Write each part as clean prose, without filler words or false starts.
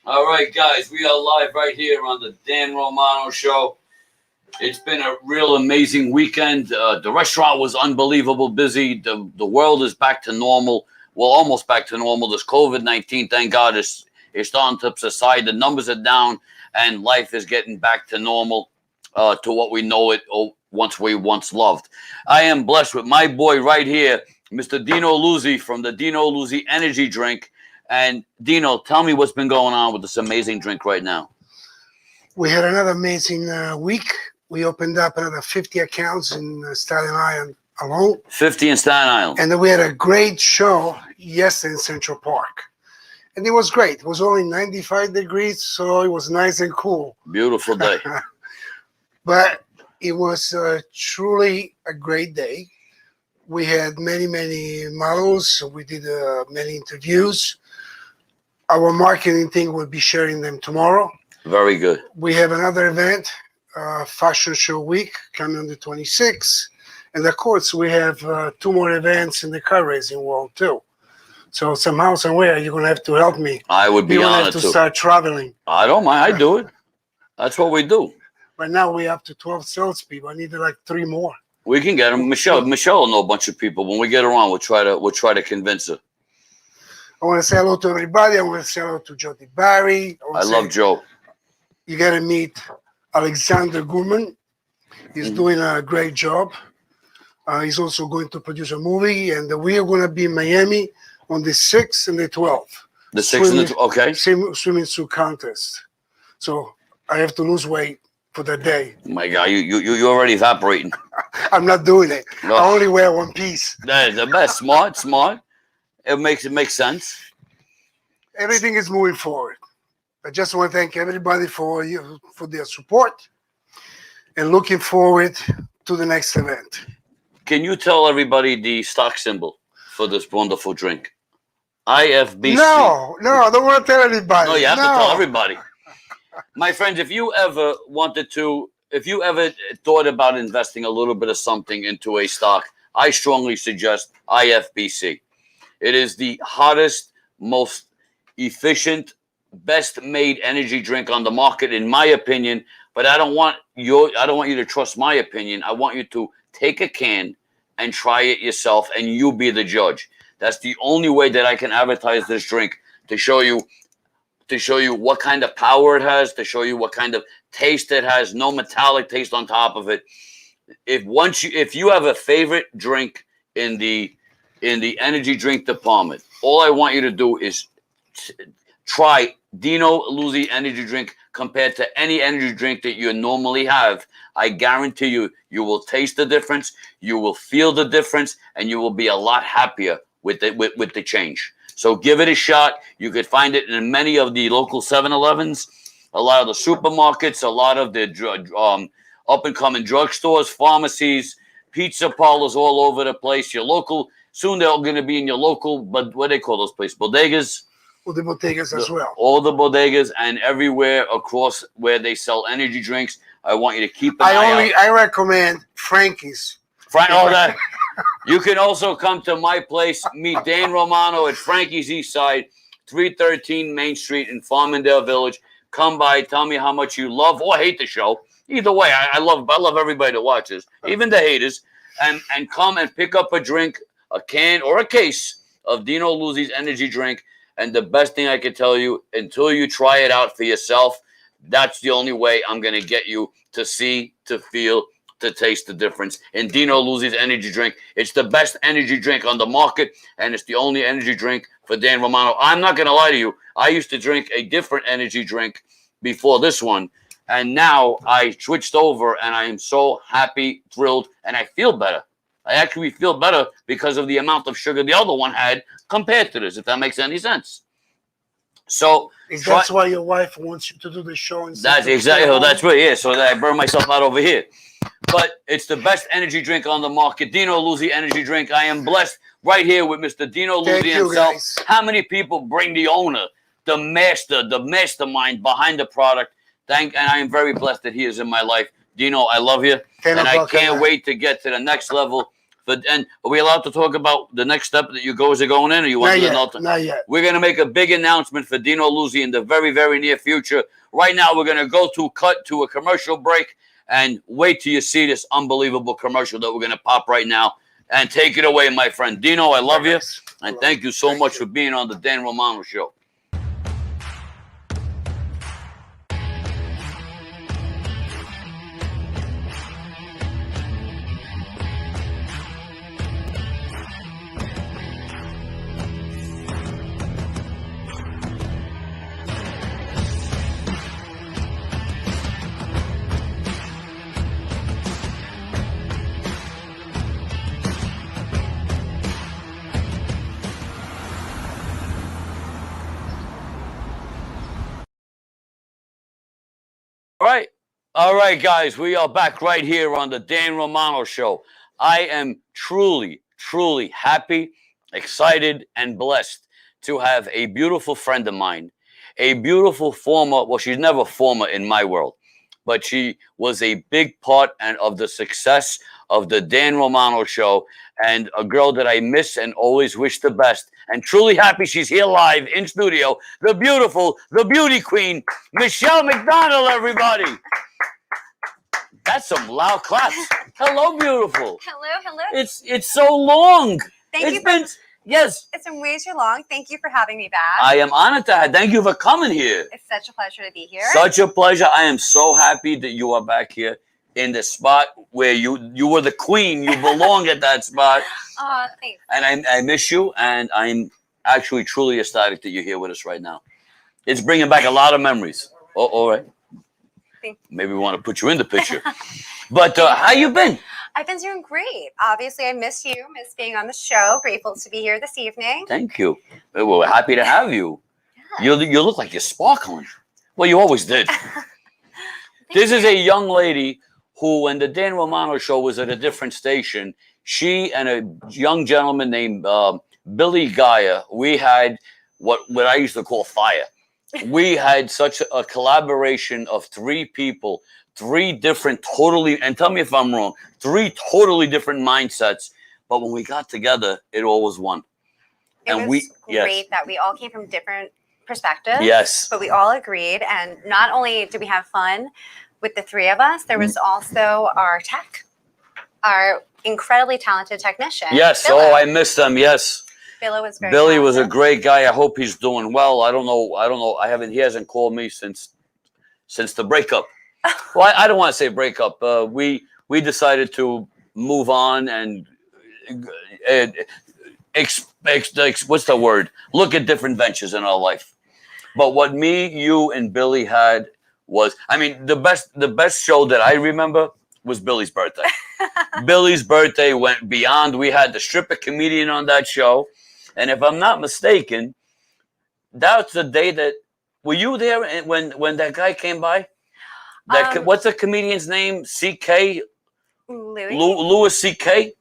All right, guys, we are live right here on the Dan Romano Show. It's been a real amazing weekend. The restaurant was unbelievable busy. The world is back to normal. Well, almost back to normal. This COVID-19, thank God, is starting to subside. The numbers are down, and life is getting back to normal, to what we know it once loved. I am blessed with my boy right here, Mr. Dino Luzzi from the Dino Luzzi Energy Drink. And Dino, tell me what's been going on with this amazing drink right now. We had another amazing week. We opened up another 50 accounts in Staten Island alone. 50 in Staten Island. And then we had a great show yesterday in Central Park. And it was great. It was only 95 degrees, so it was nice and cool. Beautiful day. But it was truly a great day. We had many models. We did many interviews. Our marketing team will be sharing them tomorrow. Very good. We have another event, Fashion Show Week, coming on the 26th. And of course, we have 2 more events in the car racing world, too. So somehow, somewhere, you're going to have to help me. I would be honored to. You're going to have to start traveling. I don't mind. I do it. That's what we do. Right now, we have to 12 salespeople. I need like 3 more. We can get them. Michelle will know a bunch of people. When we get her on, we'll try to convince her. I want to say hello to everybody. I want to say hello to Jody Barry. I love Joe. You got to meet Alexander Gurman. He's doing a great job. He's also going to produce a movie, and we are going to be in Miami on the 6th and the 12th. The 6th and the okay. Swimming suit contest. So I have to lose weight for that day. My God, you already evaporating. I'm not doing it. No. I only wear one piece. That is the best. Smart. It makes sense. Everything is moving forward. I just want to thank everybody for their support and looking forward to the next event. Can you tell everybody the stock symbol for this wonderful drink? IFBC. No, I don't want to tell anybody. No, you have to tell everybody. My friends, if you ever thought about investing a little bit of something into a stock, I strongly suggest IFBC. It is the hottest, most efficient, best made energy drink on the market, in my opinion. But I don't want you to trust my opinion. I want you to take a can and try it yourself, and you be the judge. That's the only way that I can advertise this drink, to show you what kind of power it has, to show you what kind of taste it has. No metallic taste on top of it. If you have a favorite drink in the energy drink department, all I want you to do is try Dino Luzzi energy drink compared to any energy drink that you normally have. I guarantee you will taste the difference, you will feel the difference, and you will be a lot happier with the change. So give it a shot. You could find it in many of the local 7-Elevens, a lot of the supermarkets, a lot of the up-and-coming drugstores, pharmacies, pizza parlors all over the place. Your local, soon they're going to be in your local, but what do they call those places? Bodegas? Well, the bodegas as well. All the bodegas and everywhere across where they sell energy drinks. I want you to keep an eye out. I recommend Frankie's. That. You can also come to my place, meet Dan Romano at Frankie's East Side, 313 Main Street in Farmingdale Village. Come by, tell me how much you love or hate the show. Either way, I love everybody that watches, even the haters. And come and pick up a drink, a can or a case of Dino Luzzi's energy drink. And the best thing I can tell you, until you try it out for yourself, that's the only way I'm going to get you to see, to feel, to taste the difference in Dino Luzzi's energy drink. It's the best energy drink on the market, and it's the only energy drink for Dan Romano. I'm not going to lie to you. I used to drink a different energy drink before this one, and now I switched over, and I am so happy, thrilled, and I feel better. I actually feel better because of the amount of sugar the other one had compared to this, if that makes any sense. So that's why your wife wants you to do the show. That's exactly. That's right. Yeah. So that I burn myself out over here. But it's the best energy drink on the market. Dino Luzzi energy drink. I am blessed right here with Mr. Dino Luzzi himself. Guys. How many people bring the owner, the mastermind behind the product? And I am very blessed that he is in my life. Dino, I love you. And I can't wait to get to the next level But and are we allowed to talk about the next step that you guys are going in, or you want to? Not yet. We're going to make a big announcement for Dino Luzzi in the very, very near future. Right now, we're going to go to a commercial break, and wait till you see this unbelievable commercial that we're going to pop right now. And take it away, my friend. Dino, I love you, and thank you so much for being on the Dan Romano Show. All right, guys, we are back right here on the Dan Romano Show. I am truly, truly happy, excited, and blessed to have a beautiful friend of mine, a beautiful former, well, she's never former in my world, but she was a big part of the success of the Dan Romano Show, and a girl that I miss and always wish the best, and truly happy she's here live in studio, the beauty queen, Michele McDonald, everybody. That's some loud claps. Hello, beautiful. Hello. It's so long. Thank you. Yes. It's been way too long. Thank you for having me back. I am honored to have. Thank you for coming here. It's such a pleasure to be here. Such a pleasure. I am so happy that you are back here in the spot where you were the queen. You belong at that spot. Oh, thanks. And I miss you, and I'm actually truly ecstatic that you're here with us right now. It's bringing back a lot of memories. Oh, all right. Maybe we want to put you in the picture. But how you been? I've been doing great. Obviously, I miss you, miss being on the show. Grateful to be here this evening. Thank you. We're happy to have you. Yeah. You look like you're sparkling. Well, you always did. This is a young lady who, when the Dan Romano Show was at a different station, she and a young gentleman named Billy Gaia, we had what I used to call fire. We had such a collaboration of three people, three different totally, and tell me if I'm wrong, three totally different mindsets. But when we got together, it all was one. It was great that we all came from different perspectives. Yes. But we all agreed. And not only did we have fun with the three of us, there was also our tech, our incredibly talented technician. Yes. Philo. Oh, I missed them. Yes. Billy was a great guy. I hope he's doing well. I don't know. He hasn't called me since the breakup. Well, I don't want to say breakup. We decided to move on and what's the word? Look at different ventures in our life. But what me, you, and Billy had was, I mean, the best show that I remember was Billy's birthday. Billy's birthday went beyond. We had the stripper comedian on that show. And if I'm not mistaken, that's the day that, were you there when that guy came by? What's the comedian's name? C.K.? Louis C.K.?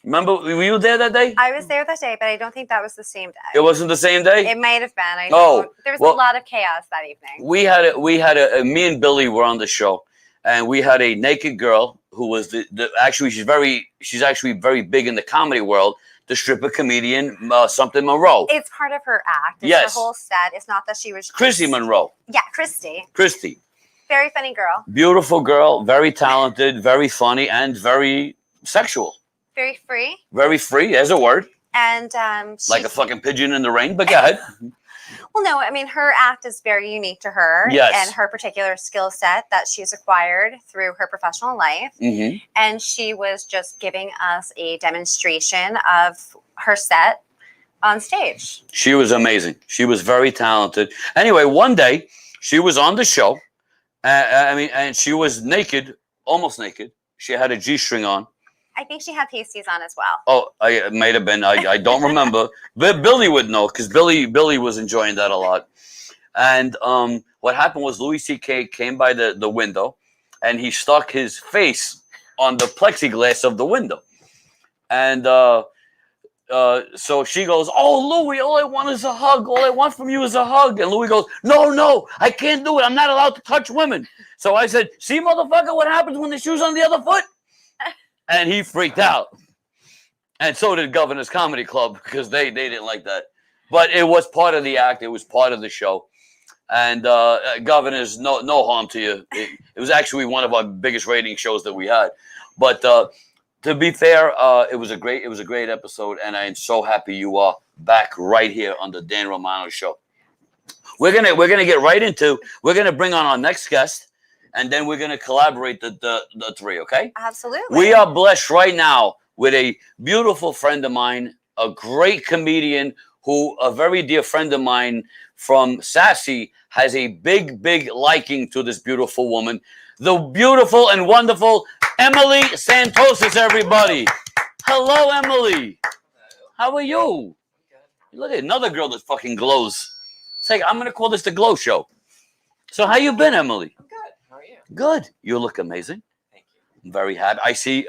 Remember, were you there that day? I was there that day, but I don't think that was the same day. It wasn't the same day? It might have been. There was a lot of chaos that evening. Me and Billy were on the show, and we had a naked girl who was actually, she's actually very big in the comedy world. The stripper comedian, something Monroe. It's part of her act. It's yes. Her whole set. It's not that she was... Christy Monroe. Yeah, Christy. Very funny girl. Beautiful girl, very talented, very funny, and very sexual. Very free. Very free, there's a word. And like a fucking pigeon in the rain, but go ahead. Well, no, I mean, her act is very unique to her. Yes. And her particular skill set that she's acquired through her professional life. Mm-hmm. And she was just giving us a demonstration of her set on stage. She was amazing. She was very talented. Anyway, one day, she was on the show. And she was naked, almost naked. She had a G-string on. I think she had pasties on as well. Oh, it might have been. I don't remember. But Billy would know because Billy was enjoying that a lot. And what happened was Louis C.K. came by the window, and he stuck his face on the plexiglass of the window. And so she goes, "Oh, Louis, all I want is a hug. All I want from you is a hug." And Louis goes, No, I can't do it. I'm not allowed to touch women. So I said, "See, motherfucker, what happens when the shoe's on the other foot?" And he freaked out. And so did Governor's Comedy Club because they didn't like that. But it was part of the act. It was part of the show. And Governor's, no harm to you. It was actually one of our biggest rating shows that we had. But to be fair, it was a great episode, and I am so happy you are back right here on the Dan Romano Show. We're gonna get right into. We're gonna bring on our next guest, and then we're gonna collaborate the three. Okay? Absolutely. We are blessed right now with a beautiful friend of mine, a great comedian who a very dear friend of mine from Sassy has a big liking to this beautiful woman, the beautiful and wonderful Emily Santosus, everybody. Hello, Emily. How are you? Look at another girl that fucking glows. It's like, I'm going to call this the Glow Show. So how you been, Emily? I'm good. How are you? Good. You look amazing. Thank you. I'm very happy. I see,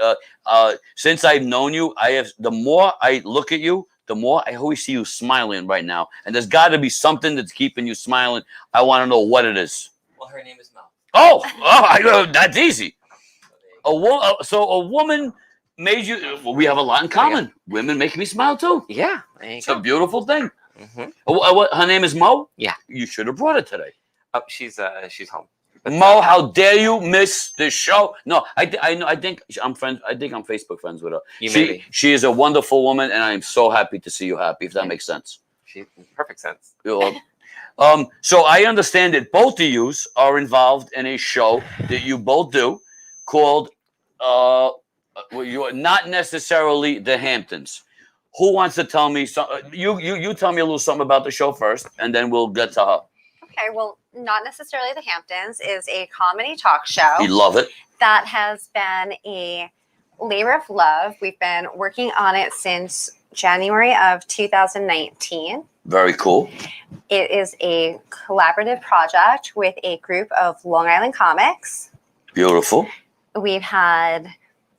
since I've known you, the more I look at you, the more I always see you smiling right now. And there's got to be something that's keeping you smiling. I want to know what it is. Well, her name is Mel. I know that's easy. So a woman made you. Well, we have a lot in common. Women make me smile too. Yeah. There you It's go. a beautiful thing. Mm-hmm. Her name is Mo. Yeah. You should have brought her today. Oh, she's home. But, Mo, how dare you miss this show? No, I think I'm friends. I think I'm Facebook friends with her. You may be. She is a wonderful woman, and I am so happy to see you happy. If that makes sense. She perfect sense. So I understand that both of you are involved in a show that you both do called you are not necessarily the Hamptons. Who wants to tell me something? You tell me a little something about the show first, and then we'll get to her. Okay, well, Not Necessarily the Hamptons is a comedy talk show. We love it. That has been a labor of love. We've been working on it since January of 2019. Very cool. It is a collaborative project with a group of Long Island comics. Beautiful. We've had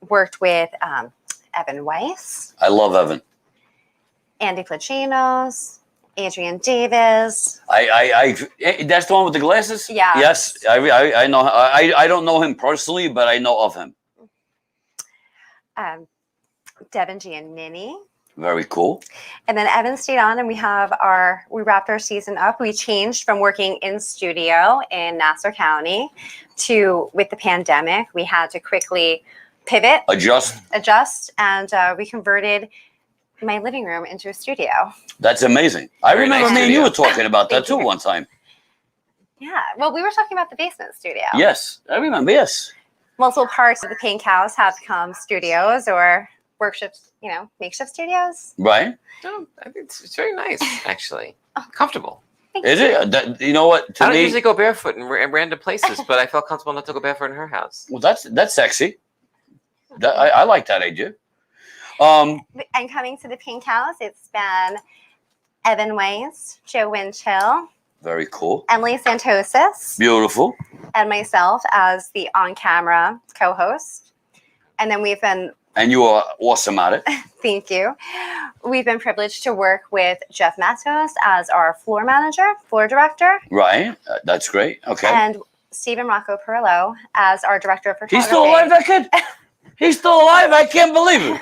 worked with Evan Weiss, I love Evan. Andy Placinos, Adrian Davis. That's the one with the glasses? Yeah. Yes, I know. I don't know him personally, but I know of him. Devin Giannini. Very cool. And then Evan stayed on, and we wrapped our season up. We changed from working in studio in Nassau County to, with the pandemic, we had to quickly pivot, adjust, and we converted my living room into a studio. That's amazing. I Very remember nice me and you studio. were talking about that Thank too you. one time. Yeah, well, we were talking about the basement studio. Yes, I remember. Yes. Multiple parts of the Pink House have become studios or workshops, makeshift studios. Right. No, I think it's very nice, actually. Comfortable. Thank Is you. it? You know what? To I don't me, usually go barefoot in random places, but I felt comfortable not to go barefoot in her house. well, that's sexy. I like that idea. And coming to the Pink House, it's been Evan Weiss, Joe Winchill, Very cool. Emily Santosus, Beautiful. and myself as the on-camera co-host. And then And you are awesome at it. thank you. We've been privileged to work with Jeff Matos as our floor director, Right. That's great. Okay. and Stephen Rocco Perillo as our director of photography. He's still alive, that kid? He's still alive? I can't believe it.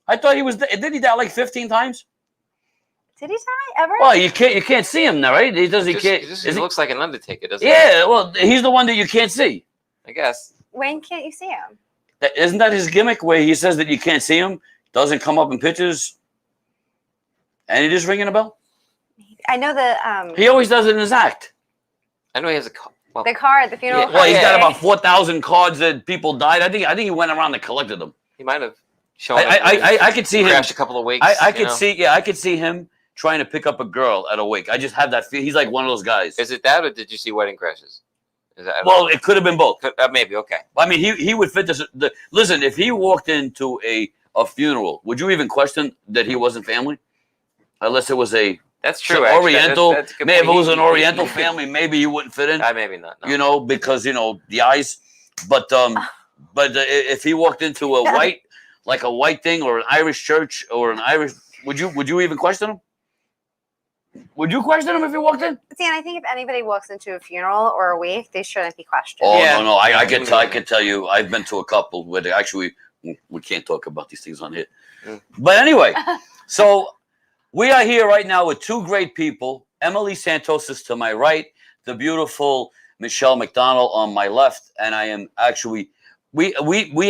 I thought he was. Did he die like 15 times? Did he die ever? Well, you can't see him now, right? He does. He can't. It is he- looks like an Undertaker, doesn't it? Yeah. Well, he's the one that you can't see. I guess. When can't you see him? Isn't that his gimmick where he says that you can't see him, doesn't come up in pictures, and he just ringing a bell? I know He always does it in his act. I know he has a car. Well, the card, the funeral Yeah, card. Well, he's got yeah. about 4,000 cards that people died. I think he went around and collected them. he might have shown I could see him. crashed a couple of weeks. I could see. I could see him trying to pick up a girl at a wake. I just have that feel. He's like one of those guys. Is it that, or did you see Wedding Crashes? Is that, Well, it could have been both. maybe, okay. I mean, he would fit this. Listen, if he walked into a funeral, would you even question that he wasn't family? Unless it was a That's true. some actually. Oriental. That's a good Maybe if it point. was an Oriental family, maybe you wouldn't fit in. Maybe not. No. Because the eyes. But if he walked into a white, like a white thing, or an Irish church, or an Irish, would you even question him? Would you question him if he walked in? See, and I think if anybody walks into a funeral or a wake, they shouldn't be questioned. Oh Yeah. no, I could tell you, I've been to a couple where they actually We can't talk about these things on here. But anyway, so we are here right now with two great people. Emily Santosus to my right, the beautiful Michele McDonald on my left, and I am actually we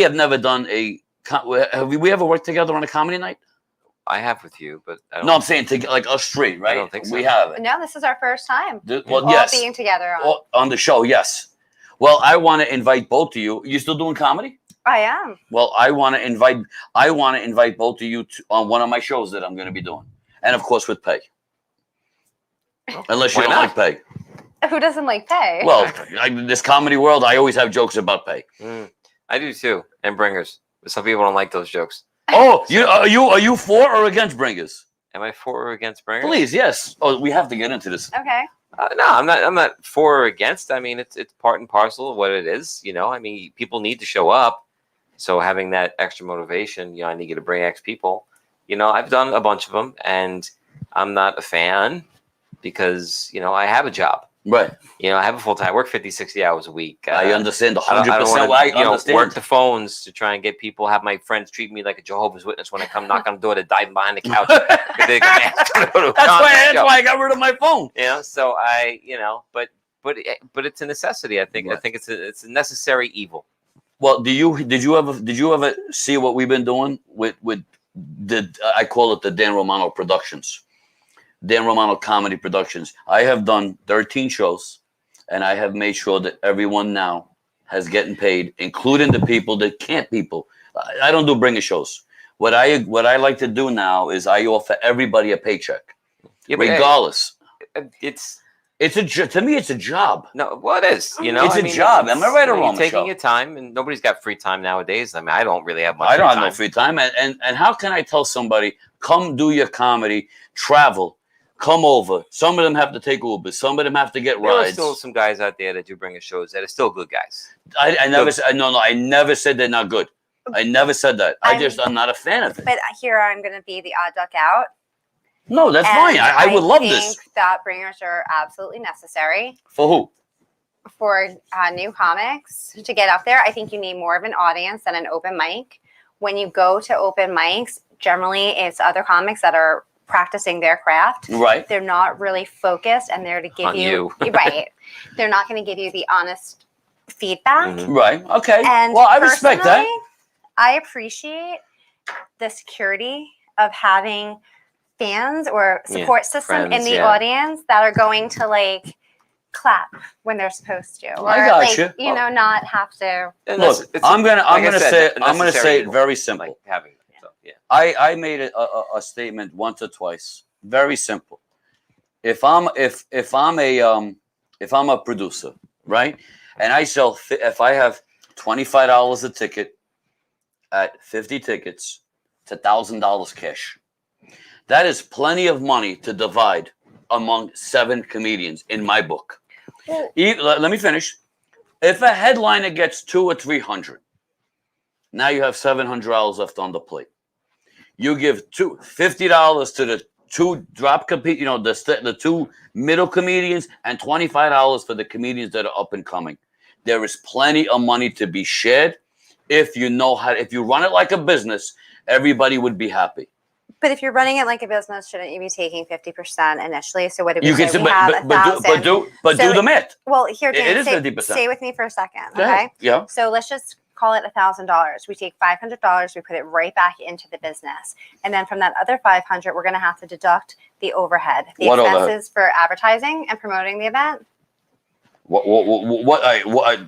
have never done have we ever worked together on a comedy night? I have with you, but I don't. No, I'm saying like us three, right? I don't think so. We haven't. No, this is our first time. Well, All yes, being together on. on the show, yes. Well, I want to invite both of you. You still doing comedy? I am. Well, I want to invite both of you on one of my shows that I'm going to be doing, and of course with pay. Unless you Why don't not? like pay. Who doesn't like pay? Well, this comedy world, I always have jokes about pay. I do too, and bringers. But some people don't like those jokes. Oh, are you for or against bringers? Am I for or against bringers? Please, yes. Oh, we have to get into this. Okay. No, I'm not. I'm not for or against. I mean, it's part and parcel of what it is. You know, I mean, people need to show up. So having that extra motivation, you know, I need to bring X people. You know, I've done a bunch of them, and I'm not a fan because, you know, I have a job. Right. You know, I have a full-time. I work 50, 60 hours a week. I understand 100%. I don't I wanna, understand. work the phones to try and get people, have my friends treat me like a Jehovah's Witness when I come knock on the door to dive behind the couch. That's why I got rid of my phone. You know, so but it's a necessity. I think it's a necessary evil. Well, did you ever see what we've been doing with I call it the Dan Romano Productions, Dan Romano Comedy Productions. I have done 13 shows, and I have made sure that everyone now has getting paid, including the people that can't people. I don't do bringer shows. What I like to do now is I offer everybody a paycheck, regardless. To me, it's a job. No, well, it is. You know, it's a job. Am I right or wrong? You're taking your time, and nobody's got free time nowadays. I mean, I don't really have much. I don't have no free time, and how can I tell somebody, come do your comedy, travel, come over? Some of them have to take Uber. Some of them have to get There are rides. still some guys out there that do bringer shows that are still good guys. I never said no. I never said they're not good. I never said that. I'm not a fan of it. But here I'm going to be the odd duck out. No, that's fine. I would love this. I think that bringers are absolutely necessary. For who? For new comics to get up there. I think you need more of an audience than an open mic. When you go to open mics, generally it's other comics that are practicing their craft. Right. They're not really focused, and they're to give you right. They're not going to give you the honest feedback. Mm-hmm. Right. Okay. And well, I respect that. I appreciate the security of having fans or support system in the audience that are going to like clap when they're supposed to, or I got like you. know, not have to. Look, I'm gonna say it very simple. Like having it, so, yeah. I made a statement once or twice. Very simple. If I'm a producer, right, and I sell, if I have $25 a ticket at 50 tickets, it's $1,000 cash. That is plenty of money to divide among 7 comedians in my book. Let me finish. If a headliner gets 200 or 300, now you have $700 left on the plate. You give $50 to the 2 drop compete, the 2 middle comedians, and $25 for the comedians that are up and coming. There is plenty of money to be shared. If you know how, if you run it like a business, everybody would be happy. But if you're running it like a business, shouldn't you be taking 50% initially? So what do we you say? can, We have 1,000. do the math. Well, here, Dan, it is 50%. Stay with me for a second, Go ahead. okay? Yeah. So let's just call it $1,000. We take $500, we put it right back into the business, and then from that other $500, we're going to have to deduct the overhead, the What expenses overhead? for advertising and promoting the event.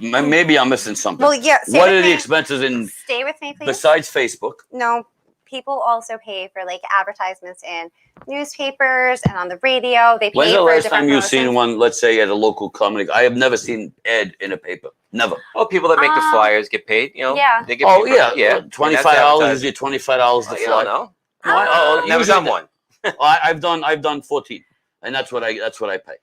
Maybe I'm missing something. Well, yeah. What are the expenses in Stay with me, please. besides Facebook? No, people also pay for like advertisements in newspapers and on the radio. They pay When's the for last different time you've seen promotions. one, let's say at a local comedy? I have never seen ad in a paper. Never. Well, people that make the flyers get paid. You know. Yeah. They get Oh paid yeah, yeah. $25 is your $25 the You fly. don't know. usually Never done one. I've done 14, and that's what I pay.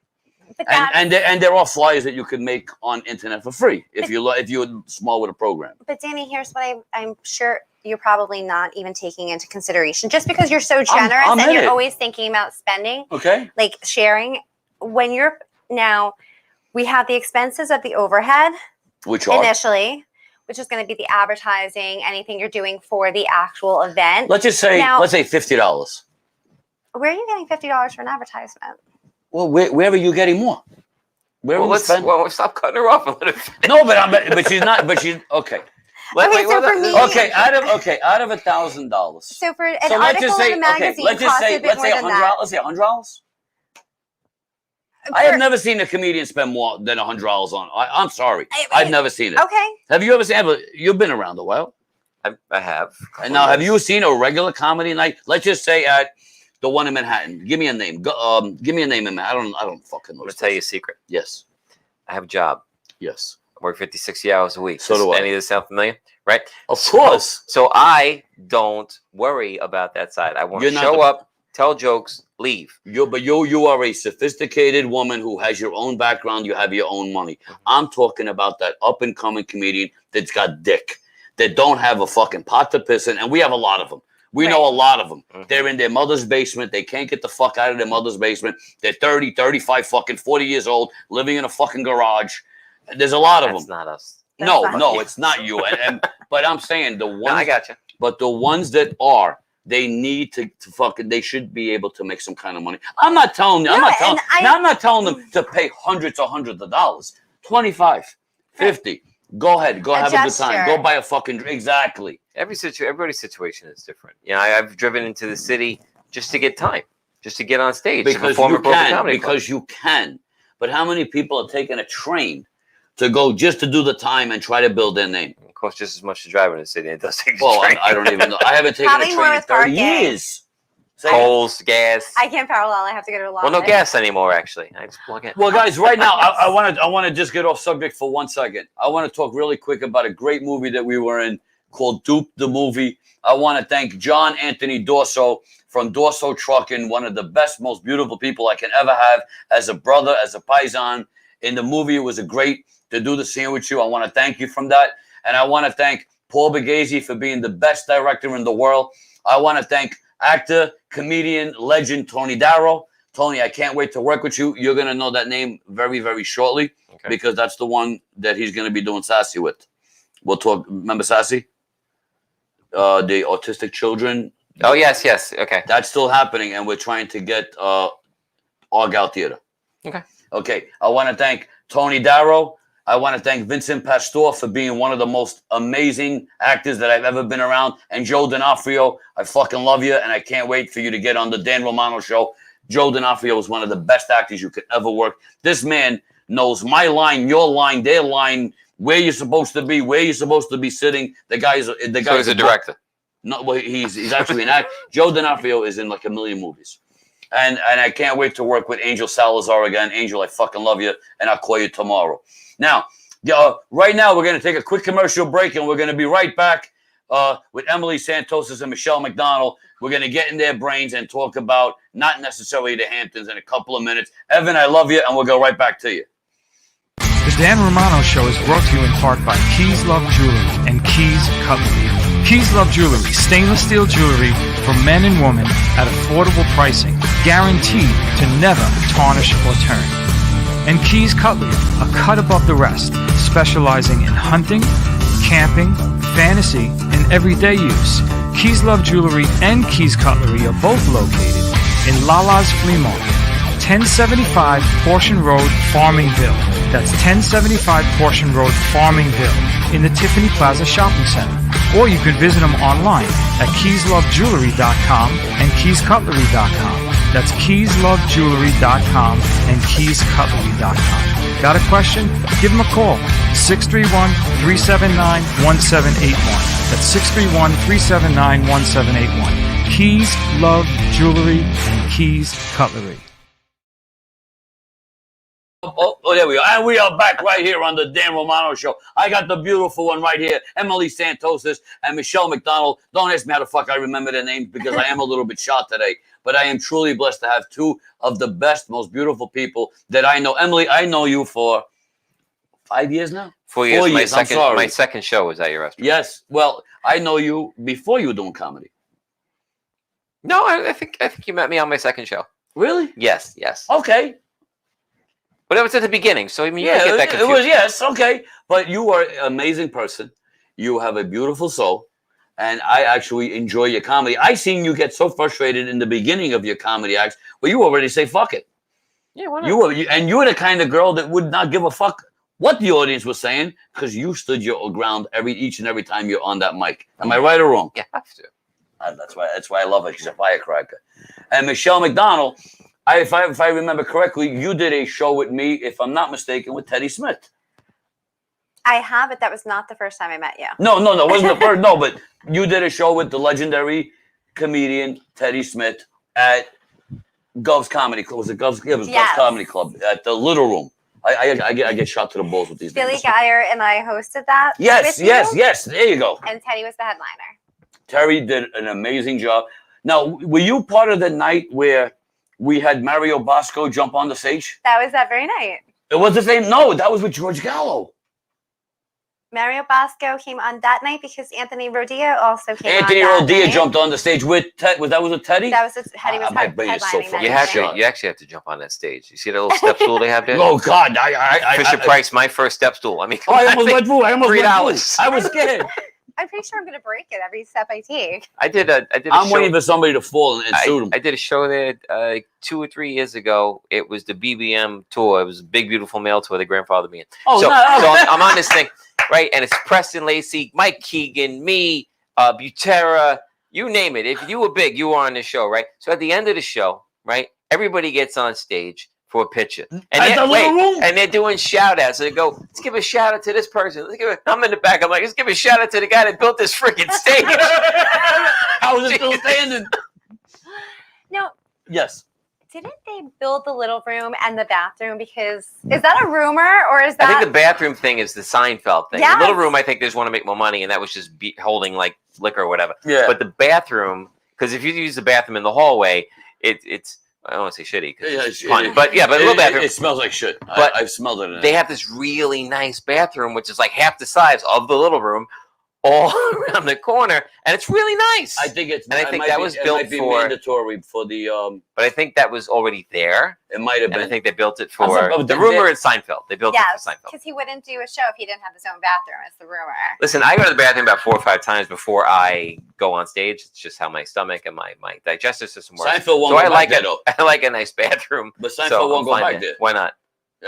But And there are flyers that you can make on internet for free if you're small with a program. But Danny, here's what I'm sure you're probably not even taking into consideration. Just because you're so generous I'm and in you're it. always thinking about spending, Okay. like sharing, when you're now, we have the expenses of the overhead Which are initially. which is going to be the advertising, anything you're doing for the actual event. Let's just say, Now- let's say $50. Where are you getting $50 for an advertisement? Well, where are you getting more? Where Well, are you spending? well, stop cutting her off and let her finish. No, but she's not. But she's okay. Okay, so for me- Out of $1,000. So for an So let's article just say, in a magazine let's just costs say, a bit more than that. let's say $100. I have never seen a comedian spend more than $100 on. I'm sorry, I've never seen it. Okay. Have you ever seen? You've been around a while. I have. And now, have you seen a regular comedy night? Let's just say at the one in Manhattan. Give me a name. Give me a name in Manhattan. I don't fucking know. I'm gonna tell you a secret. Yes. I have a job. Yes. I work 50, 60 hours a week. So do I. Any of this sound familiar? Right? Of course. So I don't worry about that side. I want to show up, tell jokes, leave. You are a sophisticated woman who has your own background. You have your own money. I'm talking about that up and coming comedian that's got dick, that don't have a fucking pot to piss in, and we have a lot of them. We know a lot of them. They're in their mother's basement. They can't get the fuck out of their mother's basement. They're 30, 35, fucking 40 years old, living in a fucking garage. There's a lot of them. That's not us. No, it's not you. But I'm saying the ones. No, I got you. But the ones that are, they need to fucking. They should be able to make some kind of money. I'm not telling you. I'm not telling them to pay hundreds of dollars. 25, 50. Go ahead. Go have a good time. Go buy a fucking drink. Exactly. Everybody's situation is different. You know, I've driven into the city just to get time, just to get on stage. Because you can. But how many people are taking a train to go just to do the time and try to build their name? It costs just as much to drive in the city. It does take. Well, I don't even know. I haven't taken a train in 30 years. Tolls, gas. I can't parallel. I have to go to a lot. Well, no gas anymore. Actually, I just plug in. Well, guys, right now I want to just get off subject for 1 second. I want to talk really quick about a great movie that we were in called Dupe the Movie. I want to thank John Anthony Dorso from Dorso Trucking, one of the best, most beautiful people I can ever have as a brother, as a paisan. In the movie, it was a great to do the scene with you. I want to thank you from that. And I want to thank Paul Borghese for being the best director in the world. I want to thank actor, comedian, legend, Tony Darrow. Tony, I can't wait to work with you. You're going to know that name very, very shortly because that's the one that he's going to be doing Sassy with. We'll talk. Remember Sassy? The autistic children. Oh, yes. Okay. That's still happening, and we're trying to get Argyle Theater. Okay. I want to thank Tony Darrow. I want to thank Vincent Pastore for being one of the most amazing actors that I've ever been around. And Joe D'Onofrio, I fucking love you, and I can't wait for you to get on the Dan Romano Show. Joe D'Onofrio is one of the best actors you could ever work. This man knows my line, your line, their line, where you're supposed to be, where you're supposed to be sitting. The guy's so he's a director. No, well, he's actually an actor. Joe D'Onofrio is in like a million movies. And I can't wait to work with Angel Salazar again. Angel, I fucking love you, and I'll call you tomorrow. Now, right now, we're going to take a quick commercial break, and we're going to be right back with Emily Santosus and Michele McDonald. We're going to get in their brains and talk about not necessarily the Hamptons in a couple of minutes. Evan, I love you, and we'll go right back to you. The Dan Romano Show is brought to you in part by Keys Love Jewelry and Keys Cutlery. Keys Love Jewelry, stainless steel jewelry for men and women at affordable pricing, guaranteed to never tarnish or turn. And Keys Cutlery, a cut above the rest, specializing in hunting, camping, fantasy, and everyday use. Keys Love Jewelry and Keys Cutlery are both located in Lala's Flea Market, 1075 Portion Road, Farmingville. That's 1075 Portion Road, Farmingville, in the Tiffany Plaza Shopping Center. Or you can visit them online at keyslovejewelry.com and keyscutlery.com. That's keyslovejewelry.com and keyscutlery.com. Got a question? Give them a call. 631-379-1781. That's 631-379-1781. Keys Love Jewelry and Keys Cutlery. Oh, there we are. And we are back right here on the Dan Romano Show. I got the beautiful one right here, Emily Santosus and Michele McDonald. Don't ask me how the fuck I remember their names because I am a little bit shot today. But I am truly blessed to have two of the best, most beautiful people that I know. Emily, I know you for 5 years now? 4 years. 4 years. My second show was at your restaurant. Yes. Well, I know you before you were doing comedy. No, I think you met me on my second show. Really? Yes. Okay. But it was at the beginning, so I mean, you yeah, get that confused. it was, yes, okay. But you were an amazing person. You have a beautiful soul, and I actually enjoy your comedy. I seen you get so frustrated in the beginning of your comedy acts, where you already say fuck it. Yeah, why not? You were the kind of girl that would not give a fuck what the audience was saying, because you stood your ground each and every time you're on that mic. Am I right or wrong? You have to. That's why I love her. She's a firecracker. And Michele McDonald, if I remember correctly, you did a show with me, if I'm not mistaken, with Teddy Smith. I have, but that was not the first time I met you. No, it wasn't the first. No, but you did a show with the legendary comedian Teddy Smith at Gov's Comedy Club. Was it Gov's? Yeah, it was Gov's Comedy Club at the Little Room. I get shot to the balls with these Billy names. Geyer and I hosted that. Yes. There you go. And Teddy was the headliner. Terry did an amazing job. Now, were you part of the night where we had Mario Bosco jump on the stage? That was that very night. It was the same. No, that was with George Gallo. Mario Bosco came on that night because Anthony Rodia also came Anthony on that Rodia night. jumped on the stage with Ted. Was that Teddy? That was Teddy was my brain is so headlining full. that You night. actually have to jump on that stage. You see that little step stool they have there? Oh God! Fisher Price, my first step stool. I mean, Oh, I almost went through. I almost went $3. through. I was scared. I'm pretty sure I'm going to break it every step I take. I did a I'm show. waiting for somebody to fall and shoot him. I did a show there 2 or 3 years ago. It was the BBM tour. It was a Big Beautiful Male tour. They grandfathered me in. Oh, so, no. so I'm on this thing, right? And it's Preston Lacey, Mike Keegan, me, Butera, you name it. If you were big, you were on the show, right? So at the end of the show, right, everybody gets on stage for a picture. And they're doing shout outs. So they go, let's give a shout out to this person. I'm in the back. I'm like, let's give a shout out to the guy that built this freaking stage. How was it still standing? No. Yes. Didn't they build the little room and the bathroom? Because is that a rumor or is that? I think the bathroom thing is the Seinfeld thing. Yes. The little room, I think they just want to make more money, and that was just holding like liquor or whatever. Yeah. But the bathroom, because if you use the bathroom in the hallway, it's I don't want to say shitty because it's fun, but a little bathroom. It smells like shit. But I've smelled it. They have this really nice bathroom, which is like half the size of the little room, all around the corner, and it's really nice. I think it's. And I think that was built might be for mandatory for the. But I think that was already there. It might have And I been. think they built it for thought- the rumor is Seinfeld. They built it Yes, for Seinfeld. because he wouldn't do a show if he didn't have his own bathroom. It's the rumor. Listen, I go to the bathroom about 4 or 5 times before I go on stage. It's just how my stomach and my digestive system works. Seinfeld won't So go I like back it. there, though. I like a nice bathroom. But Seinfeld So won't I'm go fine back there. Why not?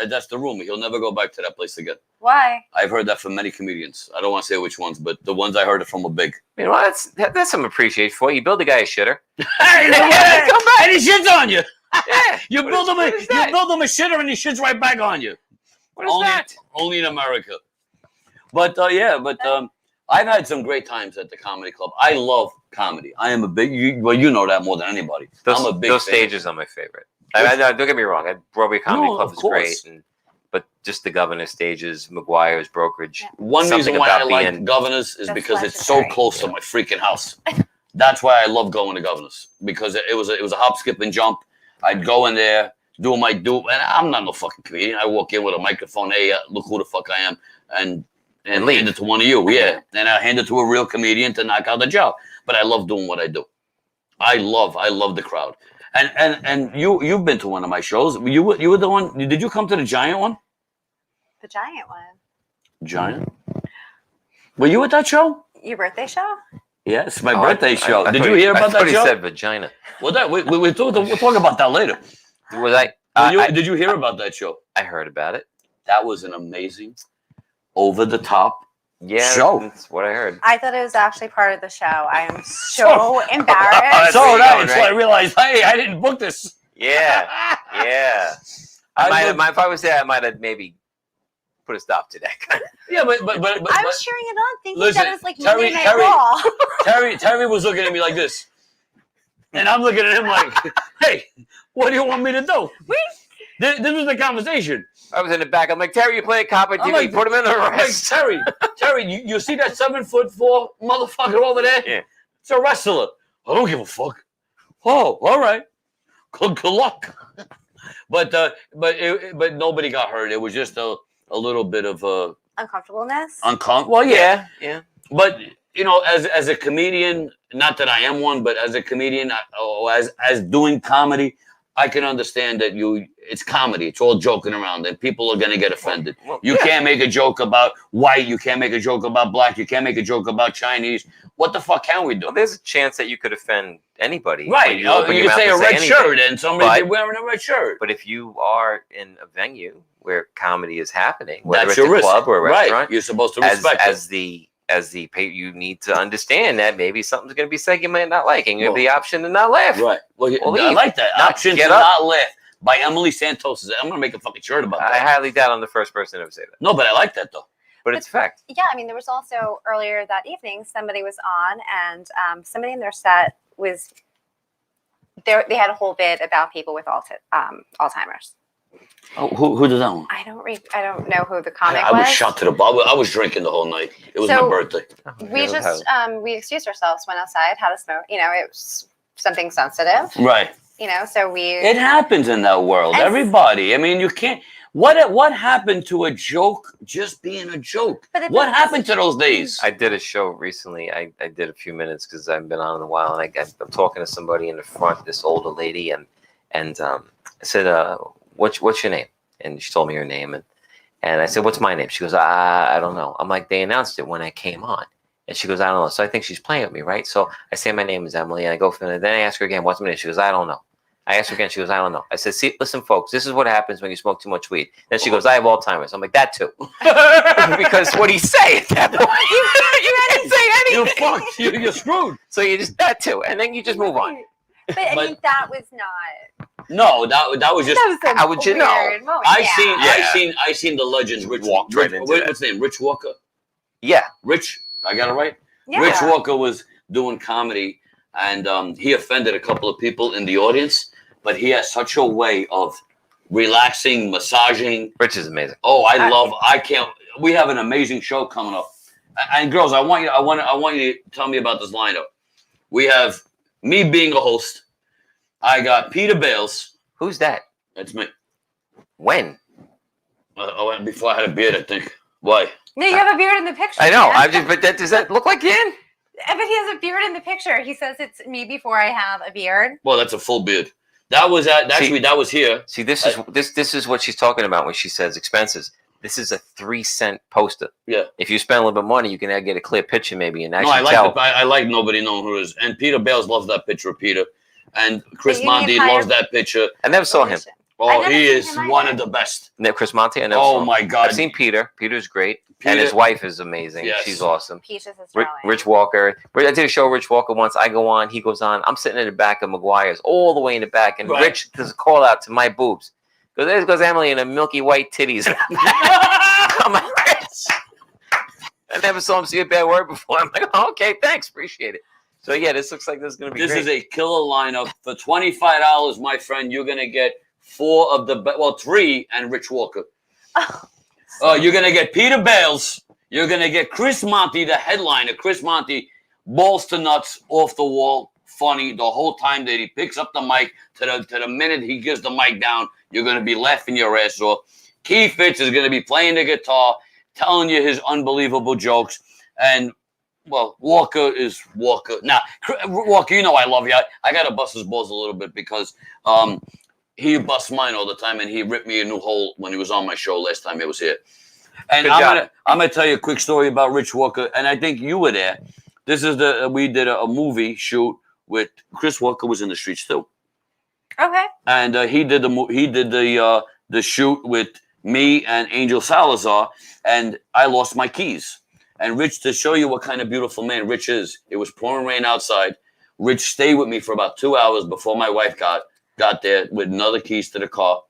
That's the rumor. He'll never go back to that place again. Why? I've heard that from many comedians. I don't want to say which ones, but the ones I heard it from were big. I mean, well, that's some appreciation for you. You build a guy a shitter. Hey, come back! And he shits on you. Yeah. You What build is him that? a shitter and he shits right back on you. What is that? Only in America. But I've had some great times at the comedy club. I love comedy. I am a big. You know that more than anybody. I'm a big Those fan. stages are my favorite. Don't get me wrong. Broadway Comedy No, Club of is great, course. but just the Governor stages, McGuire's Brokerage. Yeah. One Something reason why I about like being- Governors is That's because it's so legendary. close to my freaking house. That's why I love going to Governors, because it was a hop, skip, and jump. I'd go in there, do and I'm not no fucking comedian. I walk in with a microphone. Hey, look who the fuck I am, and leave. hand it to one of you. Yeah, and I hand it to a real comedian to knock out the job. But I love doing what I do. I love the crowd. And you've been to one of my shows. You were the one. Did you come to the Giant one? The giant one. Giant. Were you at that show? Your birthday show? Yes, my Oh, birthday show. I Did thought you hear about I thought that he show? said vagina. Well, we'll talk about that later. Was I? Did you hear about that show? I heard about it. That was an amazing, over the top. Yeah, Show. that's what I heard. I thought it was actually part of the show. I am so embarrassed. So where you're going, I realized, hey, I didn't book this. Yeah, yeah. If I was there, I might have maybe put a stop to that. Yeah, but I was cheering it on, thinking Listen, that it was like Terry- Monday Night Terry- Raw. Terry was looking at me like this, and I'm looking at him like, hey, what do you want me to do? This was the conversation. I was in the back. I'm like, Terry, you play a cop. I'm You like- put him in the I'm like, arrest. Terry, you see that 7'4" motherfucker over there? Yeah. It's a wrestler. I don't give a fuck. Oh, all right. Good luck. But nobody got hurt. It was just a little bit of Uncomfortableness. Well, yeah. Yeah. But as a comedian, not that I am one, but as a comedian, as doing comedy, I can understand that it's comedy. It's all joking around, and people are going to get offended. Well, You can't make a joke about white. You can't make a joke about black. You can't make a joke about Chinese. What the fuck can we do? Well, there's a chance that you could offend anybody. Right. when You open your can mouth say a and red anything. shirt, and somebody's But- wearing a red shirt. But if you are in a venue where comedy is happening, whether That's it's your a risk. club or a Right. restaurant, You're supposed to as respect you need to understand that maybe something's going to be said you might not like, and you have Well, the option to not laugh. Right. Well, Or I leave. like that. Not Option to get up. not laugh by Emily Santosus. I'm going to make a fucking shirt about I that. highly doubt I'm the first person to ever say that, No, but I like that, though. but it's a fact. Yeah, I mean, there was also earlier that evening, somebody was on, and somebody in their set was there. They had a whole bit about people with Alzheimer's. Oh, who did that one? I don't know who the comic I was was. shot to the bar. I was drinking the whole night. It was So- my birthday. We just we excused ourselves, went outside, had a smoke. You know, it was something sensitive. Right. You know, so we. It happens in that world. And- Everybody. I mean, you can't. What happened to a joke just being a joke? But it What doesn't- happened to those days? I did a show recently. I did a few minutes because I haven't been on in a while, and I'm talking to somebody in the front, this older lady, and I said, "What's your name?" And she told me her name, and I said, "What's my name?" She goes, "I don't know." I'm like, "They announced it when I came on," and she goes, "I don't know." So I think she's playing with me, right? So I say, "My name is Emily," and I go from there. Then I ask her again, "What's my name?" She goes, "I don't know." I asked her again. She goes, "I don't know." I said, "See, listen, folks, this is what happens when you smoke too much weed." Then she goes, "I have Alzheimer's." I'm like, "That too," because what do you say at that point? You didn't say You're anything. fucked. You're screwed. So you just that too, and then you just move on. But I But- mean, that was not. No, that was just. That was a how would you know? weird moment. I Yeah. seen the legends. Rich Walked right into that. What's his name? Rich Walker. Yeah, Rich. I got it right. Yeah. Rich Walker was doing comedy, and he offended a couple of people in the audience, but he has such a way of relaxing, massaging. Rich is amazing. Oh, I can't. We have an amazing show coming up, and girls, I want you to tell me about this lineup. We have me being a host. I got Peter Bales. Who's that? That's me. When? Before I had a beard, I think. Why? No, you have a beard in the picture. I know. man. But does that look like Ian? But he has a beard in the picture. He says it's me before I have a beard. Well, that's a full beard. That was that was here. See, this is what she's talking about when she says expenses. This is a 3-cent poster. Yeah. If you spend a little bit of money, you can get a clear picture maybe and No, actually I tell. like I like nobody knowing who it is. And Peter Bales loves that picture of Peter. And Chris But you need Monty higher- loves that picture. I never saw him. Oh, I've never he seen is him one either. of the best. Chris Monty, I never saw Oh him. my God. I've seen Peter. Peter's great. Peter- And his wife is amazing. Yes. She's awesome. Peaches is Rich Walker. I did a show with Rich Walker once. I go on, he goes on. I'm sitting in the back of McGuire's, all the way in the back, and Right. Rich does a call out to my boobs. Goes, there goes Emily in her milky white titties. I'm like, Rich. I never saw him say a bad word before. I'm like, oh, okay, thanks, appreciate it. So yeah, this looks like this is gonna be. This great. is a killer lineup. For $25, my friend, you're gonna get 4 of the 3 and Rich Walker. You're gonna get Peter Bales. You're gonna get Chris Monty, the headliner. Chris Monty, balls to nuts, off the wall, funny the whole time that he picks up the mic to the minute he gives the mic down. You're gonna be laughing your ass off. Keith Fitz is gonna be playing the guitar, telling you his unbelievable jokes, and well, Walker is Walker. Now, Walker, you know I love you. I gotta bust his balls a little bit because he busts mine all the time, and he ripped me a new hole when he was on my show last time he was here. And Good I'm job. gonna tell you a quick story about Rich Walker, and I think you were there. This is we did a movie shoot with Chris Walker was in the streets too, Okay. and he did the shoot with me and Angel Salazar, and I lost my keys. And Rich, to show you what kind of beautiful man Rich is, it was pouring rain outside. Rich stayed with me for about 2 hours before my wife got there with another keys to the car.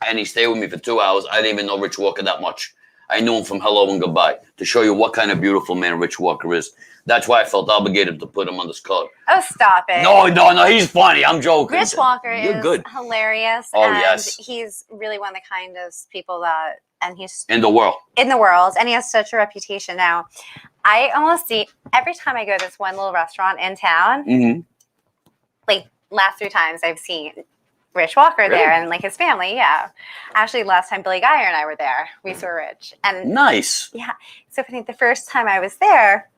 And he stayed with me for 2 hours. I didn't even know Rich Walker that much. I knew him from hello and goodbye, to show you what kind of beautiful man Rich Walker is. That's why I felt obligated to put him on this card. Oh, stop it. No, he's funny. I'm joking. Rich Walker You're is good. hilarious. Oh, and yes. He's really one of the kindest people that, and he's In the world. in the world, and he has such a reputation now. I almost see every time I go to this one little restaurant in town, Mm-hmm. like last 3 times I've seen Rich Walker there and like his family. Yeah. Actually, last time Billy Geyer and I were there, we saw Rich. And Nice. so I think the first time I was there,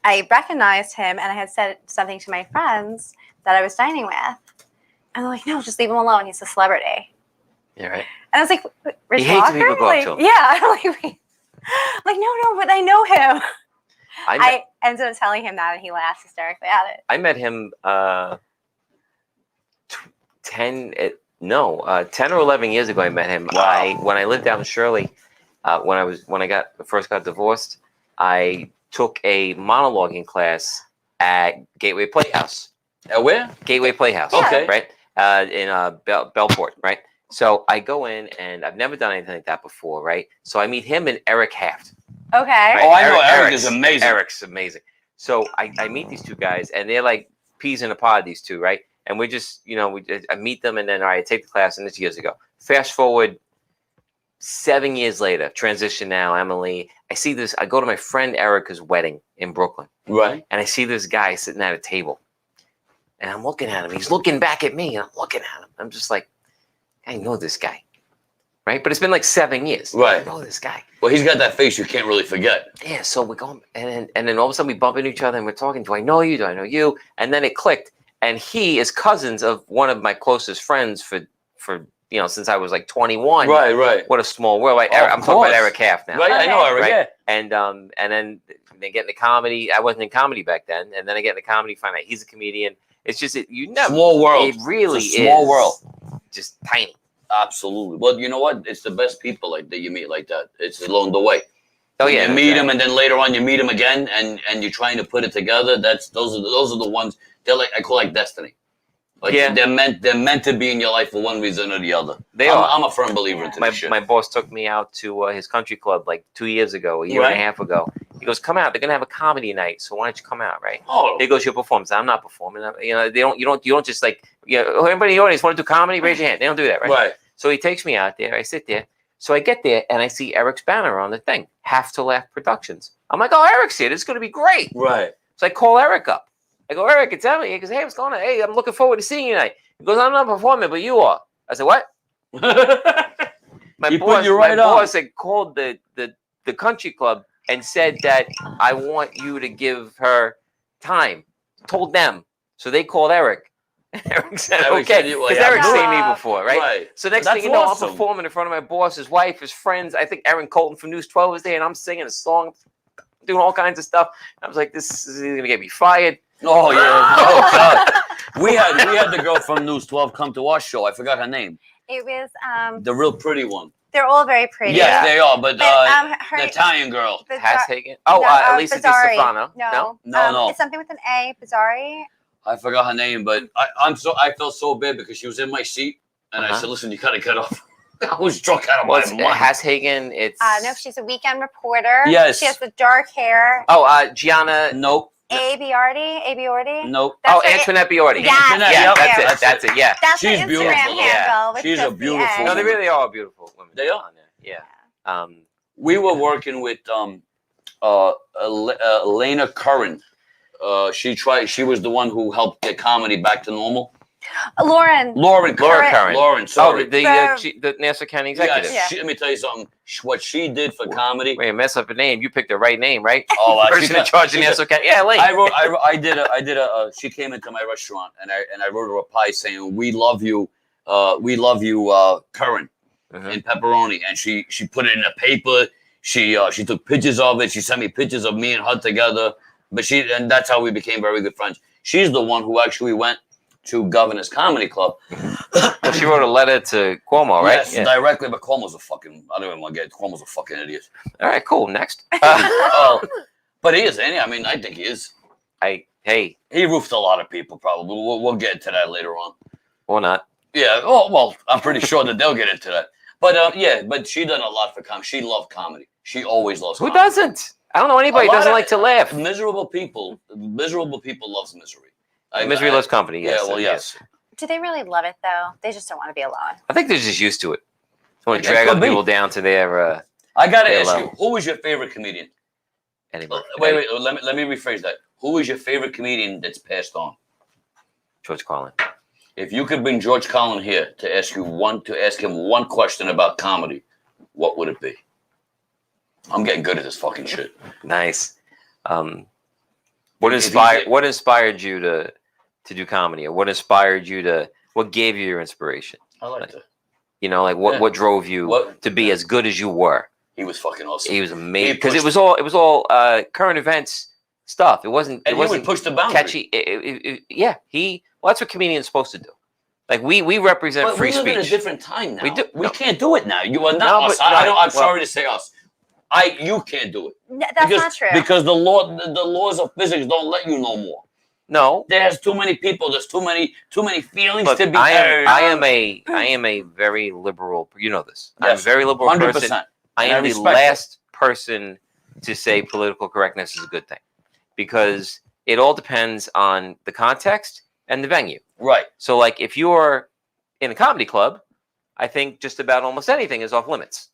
I recognized him and I had said something to my friends that I was dining with. And I'm like, no, just leave him alone. He's a celebrity. Yeah, right. And I was like, Rich He hates Walker? when people go up to him. Yeah. I'm like, wait. I'm like, no, but I know him. I ended up telling him that, and he laughed hysterically at it. I met him 10 or 11 years ago. I met him. Wow. When I lived down in Shirley, when I first got divorced, I took a monologuing class at Gateway Playhouse. At where? Gateway Playhouse. Yeah. Okay. Right. In Bellport. Right. So I go in, and I've never done anything like that before. Right. So I meet him and Eric Haft. Okay. Right? Oh, I know. Eric is amazing. Eric's amazing. So I meet these two guys, and they're like peas in a pod, these two, right? And we're just, I meet them, and then, all right, I take the class, and it's years ago. Fast forward 7 years later, transition now, Emily. I go to my friend Erica's wedding in Brooklyn, Right. and I see this guy sitting at a table. And I'm looking at him. He's looking back at me, and I'm looking at him. I'm just like, I know this guy. Right? But it's been like 7 years. Right. I know this guy. Well, he's got that face you can't really forget. Yeah, so we go, and then all of a sudden we bump into each other, and we're talking. Do I know you? Do I know you? And then it clicked. And he is cousins of one of my closest friends for since I was like 21. Right. What a small world. Like, Oh, of I'm talking about course. Eric Haft now. Right. I know Eric. Right? Yeah. And then they get into comedy. I wasn't in comedy back then, and then I get into comedy. Find out he's a comedian. It's just you never. Small world. It really It's a small is world. Just tiny. Absolutely. Well, you know what? It's the best people like that you meet like that. It's along the way. Oh yeah. You meet them, and then later on you meet them again, and you're trying to put it together. Those are the ones. They're like, I call like destiny. Like, Yeah. they're meant to be in your life for one reason or the other. I'm a firm believer into this shit. My boss took me out to his country club like 2 years ago, a year and a half ago. He goes, "Come out. They're gonna have a comedy night, so why don't you come out?" Right? Oh, He goes, "You'll perform." I'm not performing. You don't just like, everybody in the audience want to do comedy? Raise your hand. They don't do that, right? right. So he takes me out there. I sit there. So I get there and I see Eric's banner on the thing, Have to Laugh Productions. I'm like, "Oh, Eric's here. This is gonna be great." Right. So I call Eric up. I go, "Eric, it's Emily." He goes, "Hey, what's going on? Hey, I'm looking forward to seeing you tonight." He goes, "I'm not performing, but you are." I said, "What?" My He put you right my on. boss had called the country club and said that I want you to give her time. Told them. So they called Eric. Eric said, Eric okay. said, well, Because yeah, Eric's do seen it. me before, right? So next That's thing you know, awesome. I'm performing in front of my boss, his wife, his friends. I think Aaron Colton from News 12 was there, and I'm singing a song, doing all kinds of stuff. I was like, this is either going to get me fired. Oh yeah. Oh God. We had the girl from News 12 come to our show. I forgot her name. It was The real pretty one. they're all very pretty. Yes, they are. But her the Italian girl. Hagen. Oh, no, Lisa Di Bizzarri. Stefano. No. It's something with an A. Bizzarri. I forgot her name, but I felt so bad because she was in my seat, and I said, "Listen, you gotta get off." I was drunk out of Well, my it's mind. Hagen. It's No, she's a weekend reporter. Yes. She has the dark hair. Gianna. Nope. A. Biordi. Nope. That's Oh, her- Antoinette Biordi. Yes, Antoinette, Yeah, yep, that's it. Yeah. That's She's her Instagram beautiful. handle. with She's a just the beautiful A. No, they really are beautiful women. They are. on there. Yeah. We were working with Elena Curran. She was the one who helped get comedy back to normal. Lauren. Lauren Curran. Lauren, Oh, sorry. the Nassau County executive. Yeah. Let me tell you something. What she did for comedy. Wait, mess up a name. You picked the right name, right? Oh, Person in charge of Nassau County. Yeah, Lane. I did a. She came into my restaurant and I wrote her a pie saying, "We love you, Curran," in pepperoni, and she put it in a paper. She took pictures of it. She sent me pictures of me and her together. And that's how we became very good friends. She's the one who actually went to Governor's Comedy Club. Well, she wrote a letter to Cuomo, right? Yes, directly. But Cuomo's a fucking. I don't even want to get. Cuomo's a fucking idiot. All right, cool. Next. But he is. I mean, I think he is. Hey, He roofed a lot of people. Probably. We'll get to that later on. or not. Yeah. Oh well, I'm pretty sure that they'll get into that. But yeah, but she done a lot for comedy. She loved comedy. She always loves. Who comedy. doesn't? I don't know anybody who doesn't like to laugh. Miserable people loves misery. Misery loves company. Yes. Yeah. Well, yes. Do they really love it though? They just don't want to be alone. I think they're just used to it. They want to It drag could other be. people down to their I gotta Their ask level. you, who was your favorite comedian? anybody. Wait. Let me rephrase that. Who is your favorite comedian that's passed on? George Carlin. If you could bring George Carlin here to ask him one question about comedy, what would it be? I'm getting good at this fucking shit. Nice. What If inspired you to do comedy, or what inspired you to What gave you your inspiration? I like that. You know, like what drove you to be as good as you were? He was fucking awesome. He was amazing because it was all current events stuff. It wasn't. And it wasn't he would push the boundary. catchy. Well, that's what comedians supposed to do. Like we represent But free we live speech. in a different time now. We do. We No. can't do it now. You are not No, us. but- I'm well- sorry to say us. You can't do it. That's not true. Because the laws of physics don't let you no more. No, There's too many people. There's too many feelings look, to be I heard. am a very liberal. You know this. I'm a Yes, very liberal 100%. person. I And am the respect it. last person to say political correctness is a good thing because it all depends on the context and the venue. Right. So, like, if you're in a comedy club, I think just about almost anything is off limits.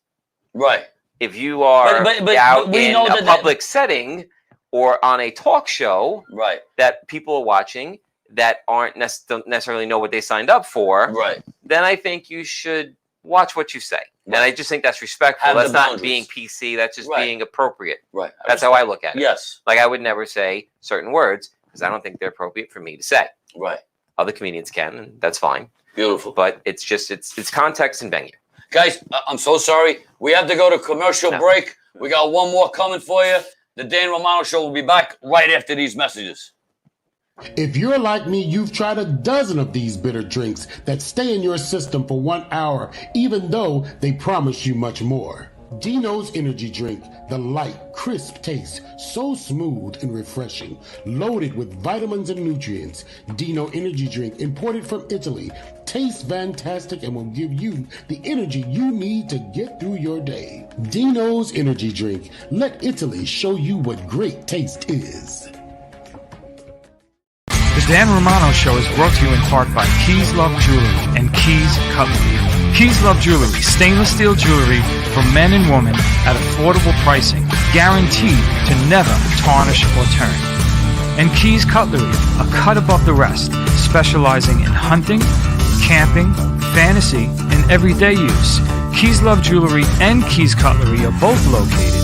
Right. If you are But out we in know a that public setting or on a talk show Right. that people are watching that aren't don't necessarily know what they signed up for, Right. then I think you should watch what you say. And I just think that's respectful. Have That's the not boundaries. being PC. That's just Right. being appropriate. Right. That's how I look at it. Yes. Like I would never say certain words because I don't think they're appropriate for me to say. Right. Other comedians can, and that's fine. Beautiful. But it's just it's context and venue. Guys, I'm so sorry. We have to go to commercial No. break. We got one more coming for you. The Dan Romano Show will be back right after these messages. If you're like me, you've tried a dozen of these bitter drinks that stay in your system for 1 hour, even though they promise you much more. Dino's Energy Drink, the light, crisp taste, so smooth and refreshing, loaded with vitamins and nutrients. Dino Energy Drink, imported from Italy, tastes fantastic and will give you the energy you need to get through your day. Dino's Energy Drink, let Italy show you what great taste is. The Dan Romano Show is brought to you in part by Keys Love Jewelry and Keys Cutlery. Keys Love Jewelry, stainless steel jewelry for men and women at affordable pricing, guaranteed to never tarnish or turn. And Keys Cutlery, a cut above the rest, specializing in hunting, camping, fantasy, and everyday use. Keys Love Jewelry and Keys Cutlery are both located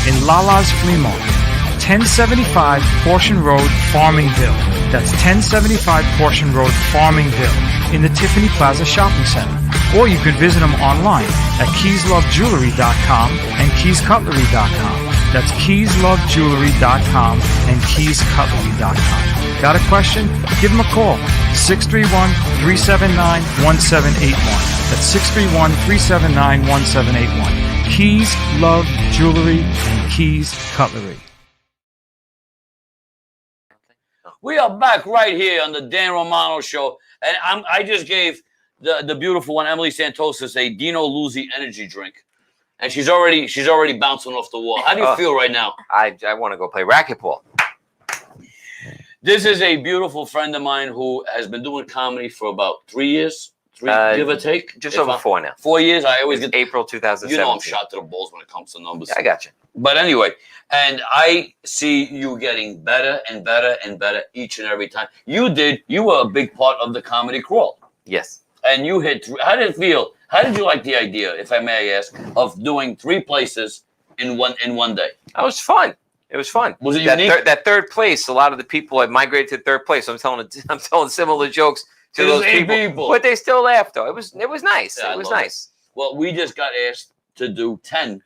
in Lala's Flea Market, 1075 Portion Road, Farmingville. That's 1075 Portion Road, Farmingville, in the Tiffany Plaza Shopping Center. Or you can visit them online at keyslovejewelry.com and keyscutlery.com. That's keyslovejewelry.com and keyscutlery.com. Got a question? Give them a call. 631-379-1781. That's 631-379-1781. Keys Love Jewelry and Keys Cutlery. We are back right here on the Dan Romano Show, and I just gave the beautiful one, Emily Santosus, a Dino Luzzi energy drink, and she's already bouncing off the wall. How do you feel right now? I want to go play racquetball. This is a beautiful friend of mine who has been doing comedy for about 3 years, give or take. Just over 4 now. 4 years. I always get April 2017. You know I'm shot to the balls when it comes to numbers. Yeah, I got you. But anyway, and I see you getting better and better and better each and every time. You were a big part of the comedy crawl. Yes. And you hit, how did it feel? How did you like the idea, if I may ask, of doing 3 places in one day? That was fun. It was fun. Was it that unique? That third place, a lot of the people had migrated to third place. So I'm telling similar jokes to It was those 8 people. people. But they still laughed though. It was nice. Yeah, it was I love nice. Well, we just got asked to do 10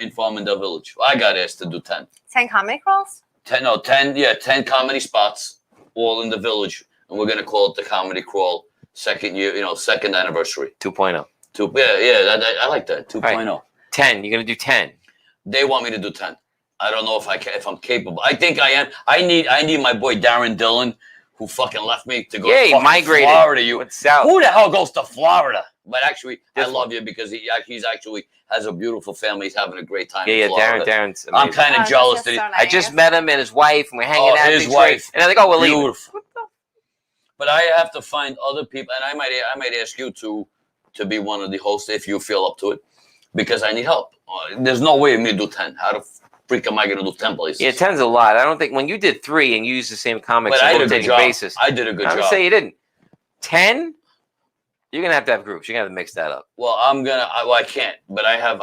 in Farmingdale Village. I got asked to do 10. 10 comedy crawls? 10 comedy spots, all in the village. And we're going to call it the Comedy Crawl second anniversary. 2.0. I like that. 2.0. Right. 10. You're gonna do 10. They want me to do 10. I don't know if I'm capable. I think I am. I need my boy Darren Dillon, who fucking left me to go to He fucking migrated. Florida. Went south. Who the hell goes to Florida? But actually, This I love you because he's actually has a beautiful family. He's having a great time. Yeah, in Florida. Darren's amazing. I'm kind of jealous that he. So I just met him and his wife, and we're hanging out. His in Detroit. wife. And I think, oh, we're leaving. Beautiful. But I have to find other people, and I might ask you to be one of the hosts if you feel up to it, because I need help. There's no way of me to do 10. How the freak am I going to do 10 places? Yeah, 10's a lot. I don't think when you did 3 and you used the same comics But I on a did a good rotating job. basis. I did a good I would job. say you didn't. 10, you're gonna have to have groups. You're gonna have to mix that up. Well, I can't, but I have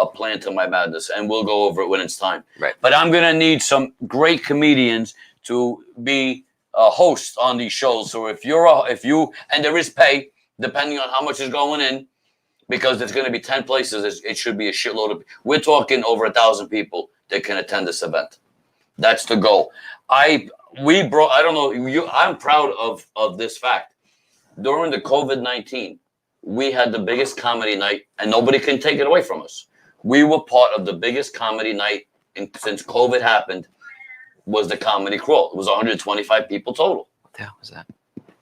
a plan to my madness, and we'll go over it when it's time. Right. But I'm gonna need some great comedians to be host on these shows. So if you and there is pay depending on how much is going in, because there's going to be 10 places. It should be a shitload of. We're talking over 1,000 people that can attend this event. That's the goal. I don't know. I'm proud of this fact. During the COVID-19, we had the biggest comedy night, and nobody can take it away from us. We were part of the biggest comedy night since COVID happened. Was the Comedy Crawl? It was 125 people total. What the hell was that?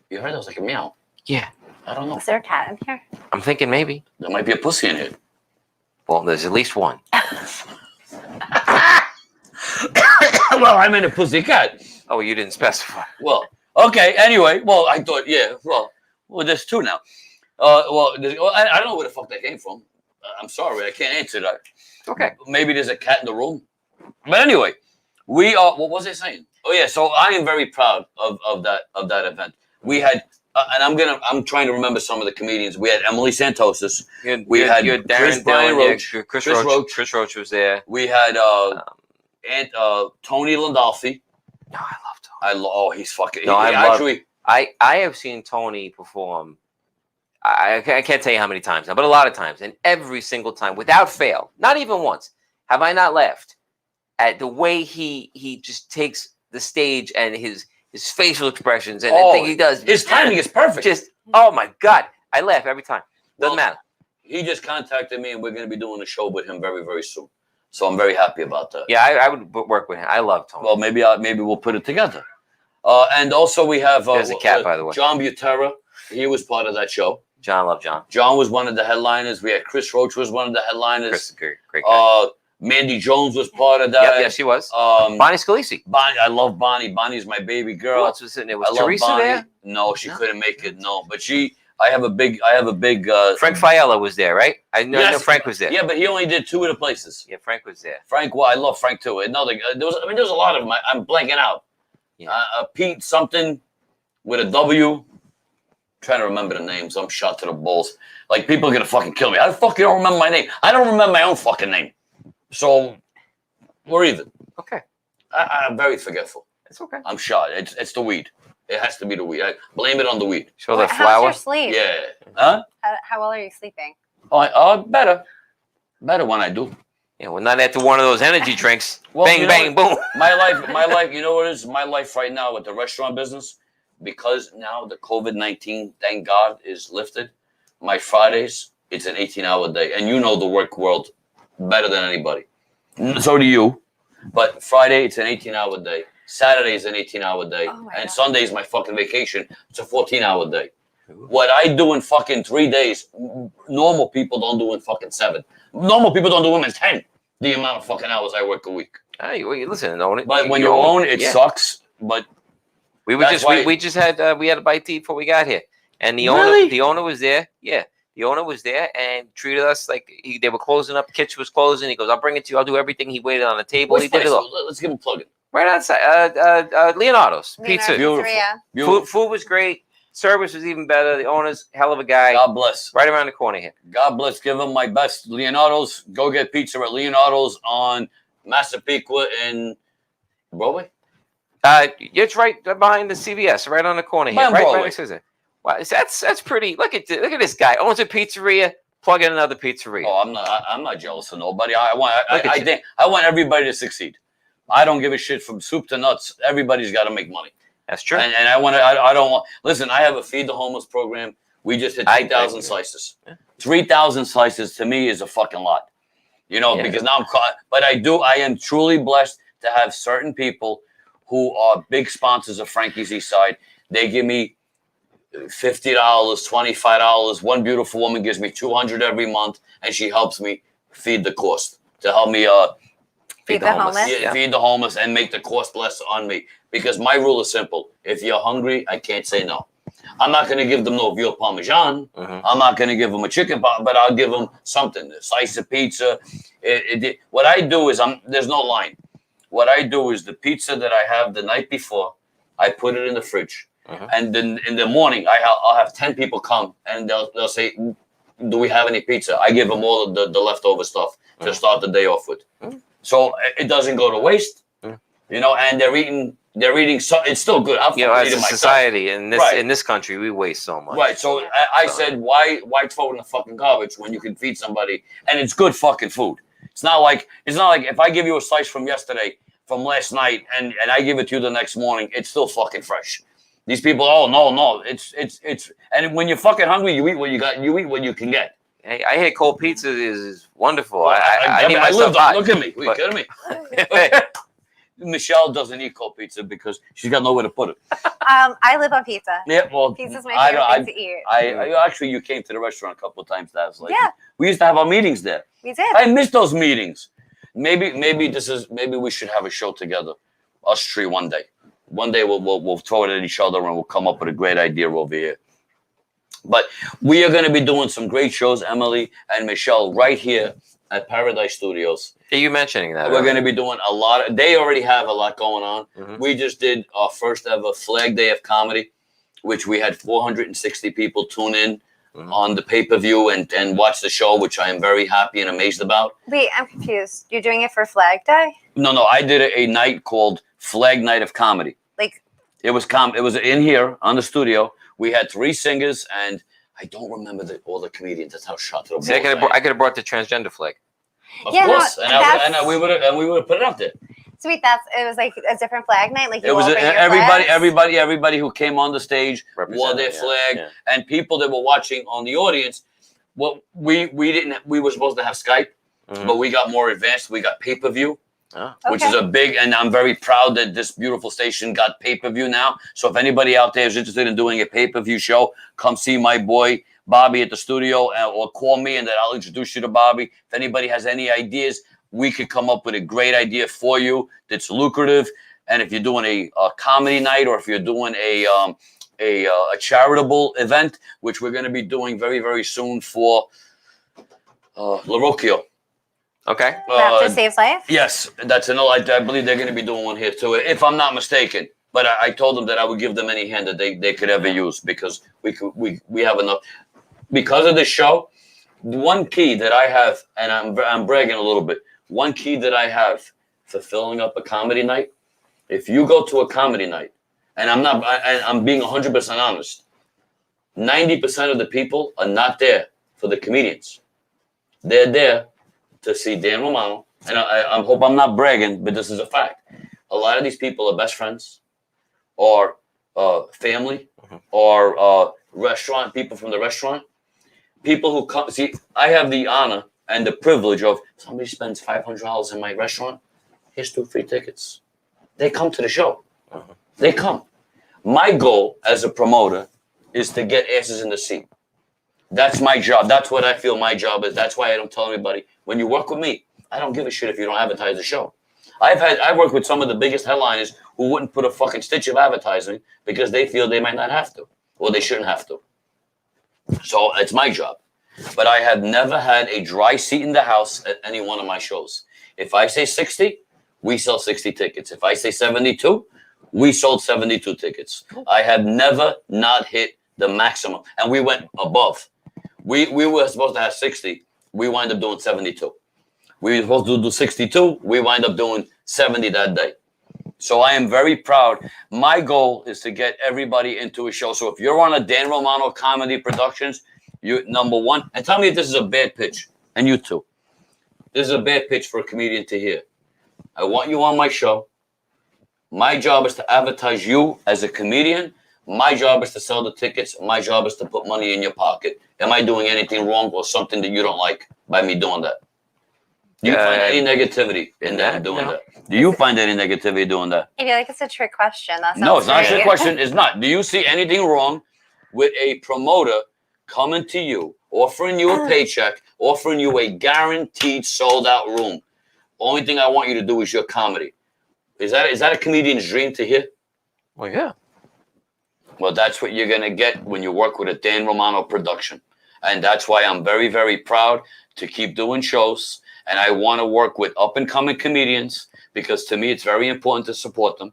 You heard that? Was like a meow. Yeah. I don't know. Is there a cat in here? I'm thinking maybe. There might be a pussy in here. Well, there's at least one. Well, I meant a pussy cat. Oh, you didn't specify. Well, okay. Anyway, well, I thought, yeah. Well, there's two now. I don't know where the fuck that came from. I'm sorry, I can't answer that. Okay. Maybe there's a cat in the room. But anyway, we are. What was I saying? Oh yeah. So I am very proud of that event. We had, and I'm trying to remember some of the comedians. We had Emily Santosus. We had Darren Brian Dillon, Roach. Chris Roach. Chris Roach was there. We had Tony Landolfi. No, I love Tony. He's fucking. No, I have seen Tony perform. I can't tell you how many times now, but a lot of times, and every single time, without fail, not even once, have I not laughed at the way he just takes the stage and his facial expressions and the thing he does. His timing is perfect. Just, oh my God, I laugh every time. Doesn't matter. He just contacted me, and we're going to be doing a show with him very, very soon. So I'm very happy about that. Yeah, I would work with him. I love Tony. Well, maybe we'll put it together. And also we have there's a cat, by the way. John Butera. He was part of that show. Love John. John was one of the headliners. We had Chris Roach was one of the headliners. Chris, great guy. Mandy Jones was part of that. Yeah, she was. Bonnie Scalisi. I love Bonnie. Bonnie's my baby girl. Who else was sitting there? Was Teresa there? No, she couldn't make it. No, but I have a big. Frank Fiella was there, right? I know Frank was there. Yeah, but he only did 2 of the places. Yeah, Frank was there. Frank, well, I love Frank too. There was a lot of them. I'm blanking out. Yeah. Pete something with a W. Trying to remember the names. I'm shot to the balls. Like, people are gonna fucking kill me. I fucking don't remember my name. I don't remember my own fucking name. So we're even. Okay. I'm very forgetful. It's okay. I'm shot. It's the weed. It has to be the weed. I blame it on the weed. Show that How's flower. your sleep? Yeah. Huh? How well are you sleeping? Better. Better when I do. Yeah, we're not after one of those energy drinks. Well, bang, bang, boom. My life. You know what it is? My life right now with the restaurant business, because now the COVID-19, thank God, is lifted. My Fridays, it's an 18-hour day, and you know the work world better than anybody. So do you. But Friday, it's an 18-hour day. Saturday is an 18-hour day, and Sunday is my fucking vacation. It's a 14-hour day. What I do in fucking 3 days, normal people don't do in fucking 7. Normal people don't do them in 10. The amount of fucking hours I work a week. Hey, well, listen, own it. But when you own it, sucks. But we just had we had a bite to eat before we got here, and the owner was there. Yeah, the owner was there and treated us like they were closing up. The kitchen was closing. He goes, "I'll bring it to you. I'll do everything." He waited on the table. He did it all. Let's give him a plug in. Right outside, Leonardo's Pizza. Beautiful. Food was great. Service was even better. The owner's hell of a guy. God bless. Right around the corner here. God bless. Give him my best. Leonardo's. Go get pizza at Leonardo's on Massapequa in Broadway. It's right behind the CVS, right on the corner here. Right next to it. Wow, that's pretty. Look at this guy. Owns a pizzeria. Plug in another pizzeria. Oh, I'm not jealous of nobody. I want everybody to succeed. I don't give a shit from soup to nuts. Everybody's got to make money. That's true. And I don't want. Listen, I have a Feed the Homeless program. We just hit 3,000 slices. 3,000 slices to me is a fucking lot. Because now I'm caught. But I am truly blessed to have certain people who are big sponsors of Frankie's East Side. They give me $50, $25. One beautiful woman gives me $200 every month, and she helps me feed the cost to help me feed the homeless. Yeah, feed the homeless and make the cost less on me. Because my rule is simple. If you're hungry, I can't say no. I'm not going to give them no veal parmesan. I'm not going to give them a chicken pot, but I'll give them something. A slice of pizza. What I do is, there's no line. What I do is the pizza that I have the night before, I put it in the fridge. And then in the morning, I'll have 10 people come, and they'll say, do we have any pizza? I give them all of the leftover stuff to start the day off with. So it doesn't go to waste. And they're eating They're eating so it's still good. I'm You know, fucking as a eating myself. society in this Right. in this country, we waste so much. Right. So I said, why throw it in the fucking garbage when you can feed somebody and it's good fucking food. It's not like if I give you a slice from yesterday, from last night, and I give it to you the next morning, it's still fucking fresh. These people, oh no, it's and when you're fucking hungry, you eat what you got, you eat what you can get. Hey, I hate cold pizza is wonderful. Well, I need my stuff hot. Look at me. Are you kidding me? Michelle doesn't eat cold pizza because she's got nowhere to put it. I live on pizza. Yeah, well, Pizza's my favorite thing to eat. I actually, you came to the restaurant a couple of times. That's like, Yeah. we used to have our meetings there. We did. I miss those meetings. Maybe we should have a show together, us three one day. One day we'll throw it at each other and we'll come up with a great idea over here. But we are going to be doing some great shows, Emily and Michelle, right here at Paradise Studios. Are you mentioning that? We're going to be doing a lot. They already have a lot going on. Mhm. We just did our first ever Flag Day of Comedy, which we had 460 people tune in on the pay-per-view and watch the show, which I am very happy and amazed about. Wait, I'm confused. You're doing it for Flag Day? No, I did a night called Flag Night of Comedy. Like, It was in here on the studio. We had 3 singers, and I don't remember all the comedians. That's how shot to the See, I could have brought the transgender flag. Of Yeah, no, course, and we would have put it up there. sweet. It was like a different flag night. Like, It you was all bring your everybody who came on the stage wore their Represented, yeah, flag, yeah. and people that were watching on the audience. Well, we didn't. We were supposed to have Skype, Mhm. but we got more advanced. We got pay-per-view. Oh. Which is a big, and I'm very proud that this beautiful station got pay-per-view now. So if anybody out there is interested in doing a pay-per-view show, come see my boy Bobby at the studio, or call me, and then I'll introduce you to Bobby. If anybody has any ideas, we could come up with a great idea for you that's lucrative. And if you're doing a comedy night, or if you're doing a charitable event, which we're going to be doing very, very soon for LaRocchio. Okay. Raptor Saves Life? Yes, that's another. I believe they're going to be doing one here too, if I'm not mistaken. But I told them that I would give them any hand that they could ever use, because we have enough. Because of this show, one key that I have, and I'm bragging a little bit. One key that I have for filling up a comedy night, if you go to a comedy night, and I'm being 100% honest, 90% of the people are not there for the comedians. They're there to see Dan Romano, and I hope I'm not bragging, but this is a fact. A lot of these people are best friends, or family, or restaurant people from the restaurant. People who come see. I have the honor and the privilege of somebody spends $500 in my restaurant. Here's 2 free tickets. They come to the show. They come. My goal as a promoter is to get asses in the seat. That's my job. That's what I feel my job is. That's why I don't tell anybody, when you work with me, I don't give a shit if you don't advertise the show. I've worked with some of the biggest headliners who wouldn't put a fucking stitch of advertising because they feel they might not have to, or they shouldn't have to. So it's my job. But I have never had a dry seat in the house at any one of my shows. If I say 60, we sell 60 tickets. If I say 72, we sold 72 tickets. I have never not hit the maximum. And we went above. We were supposed to have 60. We wind up doing 72. We were supposed to do 62. We wind up doing 70 that day. So I am very proud. My goal is to get everybody into a show. So if you're on a Dan Romano Comedy Productions, you number one, and tell me if this is a bad pitch, and you too. This is a bad pitch for a comedian to hear. I want you on my show. My job is to advertise you as a comedian. My job is to sell the tickets. My job is to put money in your pocket. Am I doing anything wrong or something that you don't like by me doing that? Do you find any negativity in that doing that? Do you find any negativity doing that? I feel like it's a trick question. No, it's not a trick question. It's not. Do you see anything wrong with a promoter coming to you, offering you a paycheck, offering you a guaranteed sold-out room? Only thing I want you to do is your comedy. Is that a comedian's dream to hear? Well, yeah. Well, that's what you're going to get when you work with a Dan Romano production. And that's why I'm very, very proud to keep doing shows. And I want to work with up-and-coming comedians because to me, it's very important to support them.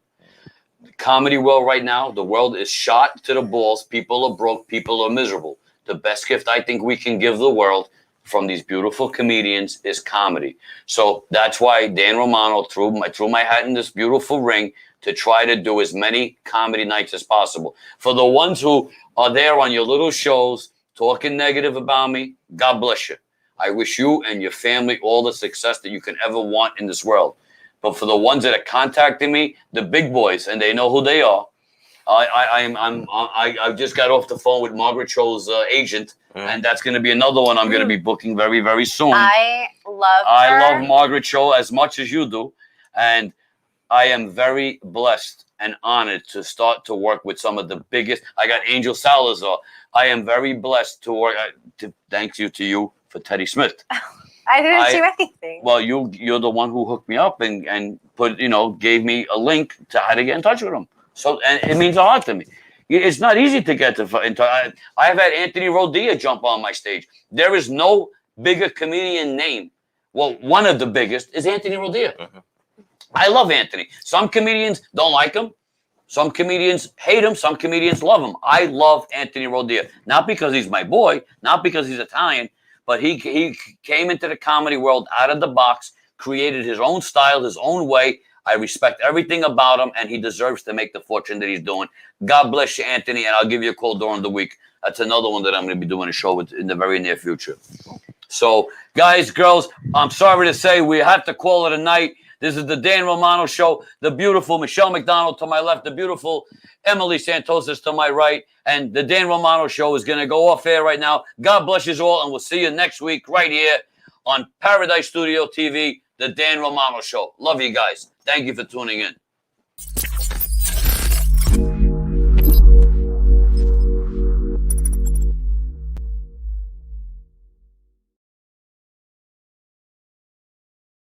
The comedy world right now, the world is shot to the balls. People are broke. People are miserable. The best gift I think we can give the world, from these beautiful comedians is comedy. So that's why Dan Romano threw my hat in this beautiful ring to try to do as many comedy nights as possible. For the ones who are there on your little shows talking negative about me, God bless you. I wish you and your family all the success that you can ever want in this world. But for the ones that are contacting me, the big boys, and they know who they are, I just got off the phone with Margaret Cho's agent, and that's going to be another one I'm going to be booking very, very soon. I love Margaret Cho as much as you do, and I am very blessed and honored to start to work with some of the biggest. I got Angel Salazar. I am very blessed to work. Thank you to you for Teddy Smith. I didn't do anything. Well, you're the one who hooked me up and put gave me a link to how to get in touch with him. So, and it means a lot to me. It's not easy to get I have had Anthony Rodia jump on my stage. There is no bigger comedian name. Well, one of the biggest is Anthony Rodia. Mm-hmm. I love Anthony. Some comedians don't like him. Some comedians hate him. Some comedians love him. I love Anthony Rodia. Not because he's my boy, not because he's Italian, but he came into the comedy world out of the box, created his own style, his own way. I respect everything about him, and he deserves to make the fortune that he's doing. God bless you, Anthony, and I'll give you a call during the week. That's another one that I'm going to be doing a show with in the very near future. So, guys, girls, I'm sorry to say we have to call it a night. This is the Dan Romano Show. The beautiful Michele McDonald to my left, the beautiful Emily Santosus to my right, and the Dan Romano Show is going to go off air right now. God bless you all, and we'll see you next week right here on Paradise Studio TV, the Dan Romano Show. Love you guys. Thank you for tuning in.